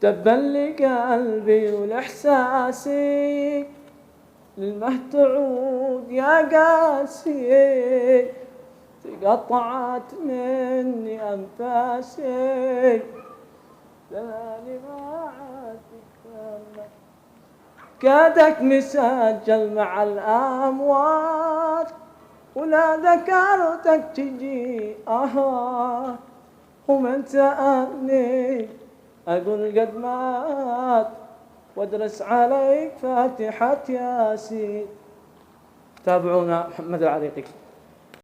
تبا لقلبي ولإحساسي للمهد تعود يا قاسي، تقطعت مني أنفاسي زماني ما عاد تكمل، كادك مسجل مع الأموات ولا ذكرتك تجي ومن سألني أقول قد مات وادرس عليك فاتحة ياسين. تابعونا محمد العريقي.